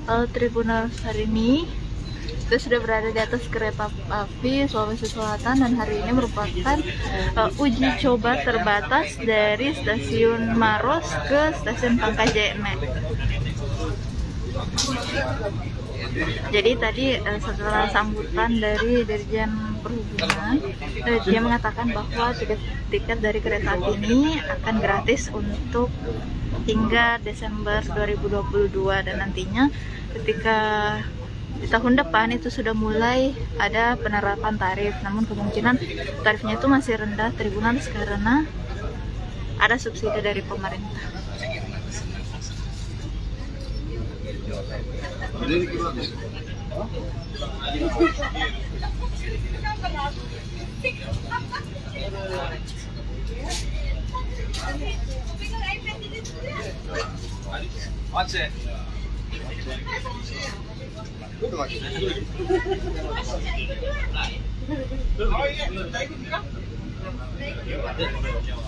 Tribunal hari ini kita sudah berada di atas kereta api Sulawesi Selatan, dan hari ini merupakan uji coba terbatas dari stasiun Maros ke stasiun Pangkajene. Jadi tadi setelah sambutan dari Dirjen Perhubungan, dia mengatakan bahwa tiket dari kereta api ini akan gratis untuk hingga Desember 2022, dan nantinya ketika di tahun depan itu sudah mulai ada penerapan tarif, namun kemungkinan tarifnya itu masih rendah Tribunal karena ada subsidi dari pemerintah.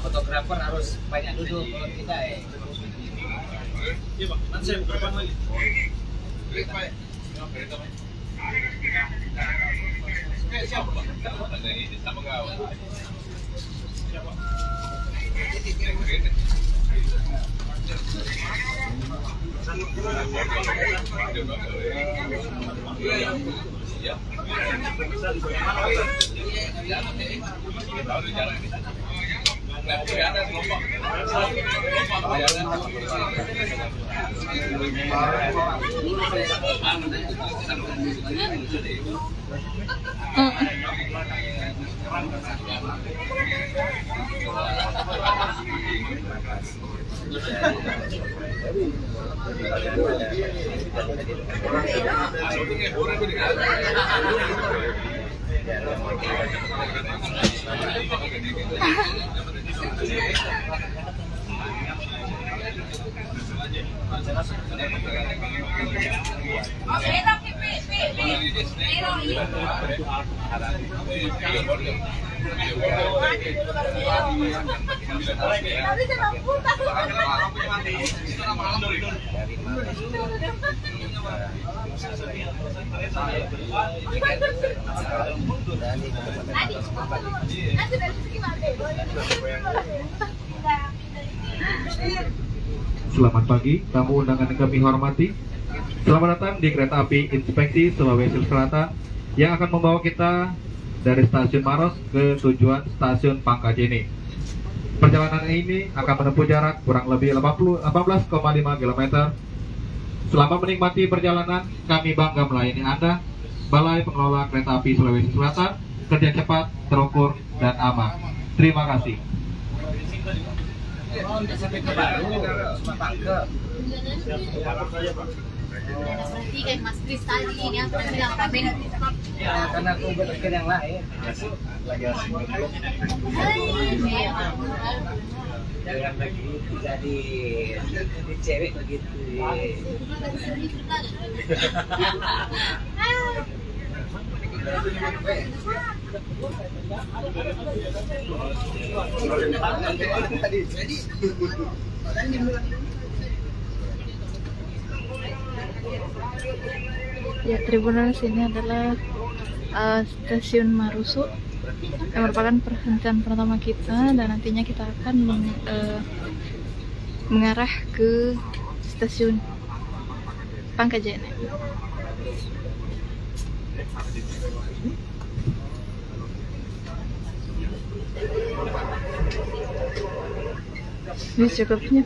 Fotografer harus banyak duduk kalau kita Selamat pagi, tamu undangan yang kami hormati. Selamat datang di kereta api Inspeksi Sulawesi Selatan yang akan membawa kita dari stasiun Maros ke tujuan stasiun Pangkajene. Perjalanan ini akan menempuh jarak kurang lebih 18,5 km. Selama menikmati perjalanan, kami bangga melayani Anda. Balai Pengelola Kereta Api Sulawesi Selatan, kerja cepat, terukur, dan aman. Terima kasih. sampai ke Baru, cuma Pangke. Berarti kayak Mas Kris tadi ini apa bilang kami nanti Ya, karena aku berpikir yang lain. Lagi asing. Jangan lagi jadi cewek begitu. Ya, Tribunal sini adalah stasiun Marusu yang merupakan perhentian pertama kita, dan nantinya kita akan mengarah ke stasiun Pangkajene. Ini cukupnya.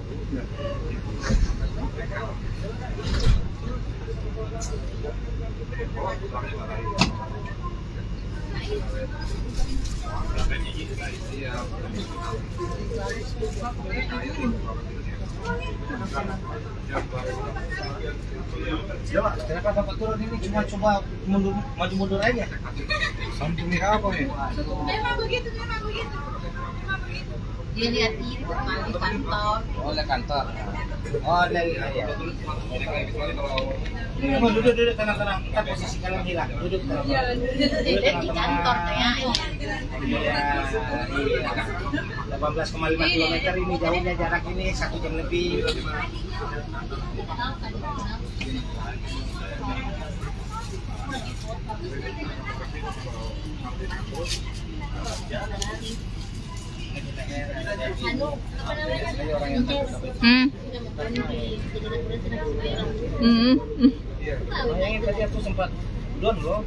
Kenapa Bapak turun ini cuma coba maju mundur aja? Sampai apa ya? memang begitu, memang begitu. Dia lihat itu di kantor. Oh, dari kantor. Oh, dari ya. Duduk tenang-tenang. Kita posisi kalian hilang. Duduk tenang. Dia di kantor ya. Iya. 18,5 km ini jauhnya, jarak ini 1 jam lebih. Anu, apa namanya? Hmm. Bayangin tadi aku sempat down loh.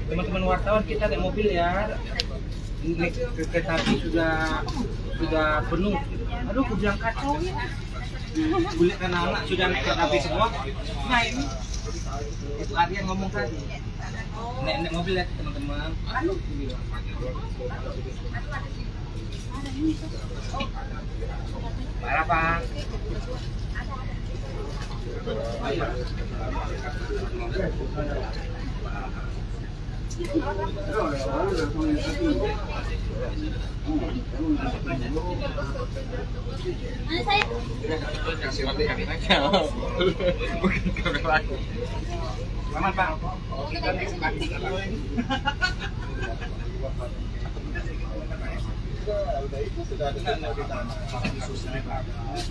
Teman-teman wartawan kita naik mobil ya. Naik kereta api sudah penuh. Aduh, aku bilang kacau ya. Kulit anak-anak sudah naik kereta api semua. Nah ini itu Aryan ngomong tadi. Naik mobil ya teman-teman. Aduh. Parah Pak. Mana saya? Selamat Pak.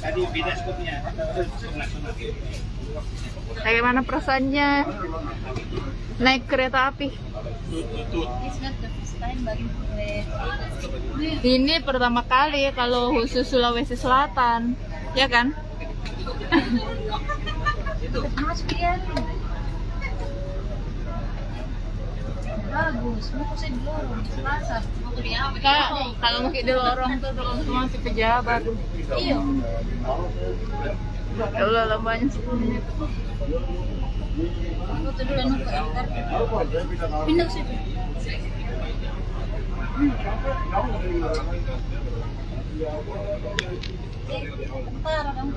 Tadi beda skupnya. Bagaimana perasaannya naik kereta api? Ini pertama kali kalau khusus Sulawesi Selatan, ya kan? Bagus, mau saya di lorong di pasar. Kalau mau di lorong tuh masih pejabat. Iya. Ya Allah lambanya 10 menit. Foto dulu anu ke antar. Pindah situ. Parah dong.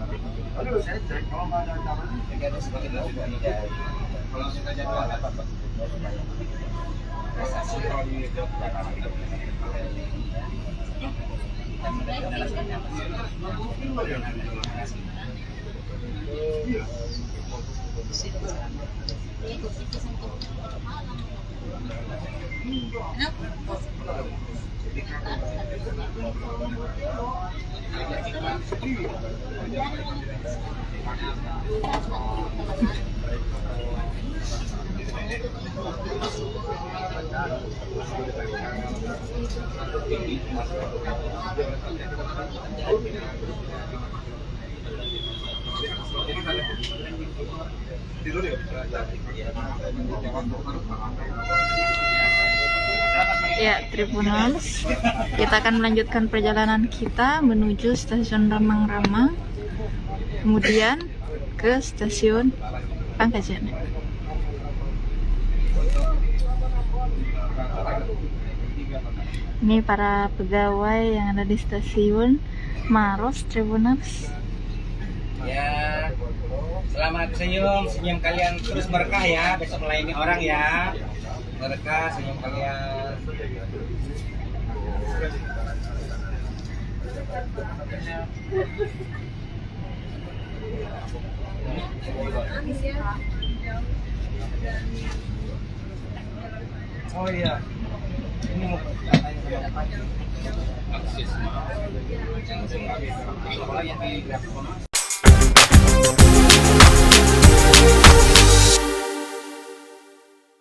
Ya, Tribunals, kita akan melanjutkan perjalanan kita menuju stasiun Ramang-Ramang, kemudian ke stasiun Pangkajan. Ini para pegawai yang ada di stasiun Maros, Tribunals. Ya, selamat senyum kalian terus berkah ya, besok melayani orang ya. Berkah senyum kalian. Oh iya, ini mau tanya sama Pak. Akses yang di